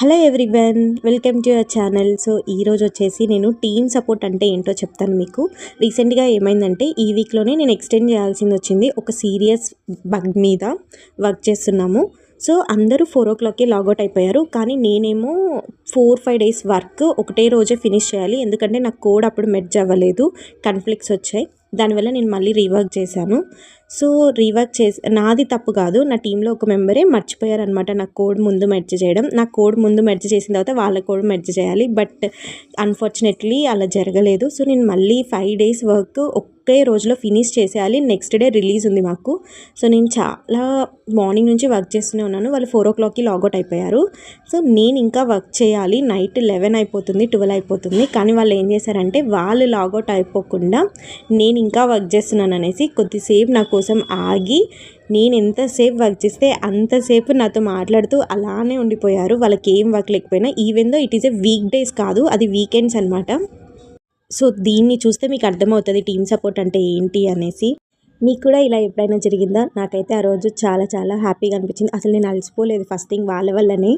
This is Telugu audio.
Hello everyone, welcome to your channel. So ఈరోజు వచ్చేసి నేను టీమ్ సపోర్ట్ అంటే ఏంటో చెప్తాను మీకు. రీసెంట్గా ఏమైందంటే ఈ వీక్లోనే నేను ఎక్స్టెండ్ చేయాల్సింది వచ్చింది. ఒక సీరియస్ బగ్ మీద వర్క్ చేస్తున్నాము. సో అందరూ 4 o'clockకే లాగౌట్ అయిపోయారు. కానీ నేనేమో 4-5 డేస్ వర్క్ ఒకటే రోజే ఫినిష్ చేయాలి. ఎందుకంటే నాకు కోడ్ అప్పుడు మెర్జ్ అవ్వలేదు, కన్ఫ్లిక్ట్స్ వచ్చాయి. దానివల్ల నేను మళ్ళీ రీవర్క్ చేశాను. సో రీవర్క్ చేసి నాది తప్పు కాదు, నా టీంలో ఒక మెంబరే మర్చిపోయారనమాట నా కోడ్ ముందు మెర్జ్ చేయడం. నా కోడ్ ముందు మెర్జ్ చేసిన తర్వాత వాళ్ళ కోడ్ మెర్జ్ చేయాలి. బట్ అన్ఫార్చునేట్లీ అలా జరగలేదు. సో నేను మళ్ళీ 5 డేస్ వర్క్ ఒకే రోజులో ఫినిష్ చేసేయాలి. నెక్స్ట్ డే రిలీజ్ ఉంది మాకు. సో నేను చాలా మార్నింగ్ నుంచి వర్క్ చేస్తూనే ఉన్నాను. వాళ్ళు 4 o'clockకి లాగౌట్ అయిపోయారు. సో నేను ఇంకా వర్క్ చేయాలి. నైట్ 11 అయిపోతుంది, 12 అయిపోతుంది. కానీ వాళ్ళు ఏం చేశారంటే వాళ్ళు లాగౌట్ అయిపోకుండా నేను ఇంకా వర్క్ చేస్తున్నాను అనేసి కొద్దిసేపు నా కోసం ఆగి నేను ఎంతసేపు వర్క్ చేస్తే అంతసేపు నాతో మాట్లాడుతూ అలానే ఉండిపోయారు. వాళ్ళకి ఏం వర్క్ లేకపోయినా, even though it is a week days కాదు, అది వీకెండ్స్ అనమాట. సో దీన్ని చూస్తే మీకు అర్థమవుతుంది టీమ్ సపోర్ట్ అంటే ఏంటి అనేసి. మీకు కూడా ఇలా ఎప్పుడైనా జరిగిందా? నాకైతే ఆ రోజు చాలా చాలా హ్యాపీగా అనిపించింది. అసలు నేను అలసిపోలేదు. ఫస్ట్ థింగ్ వాళ్ళ వల్లనే.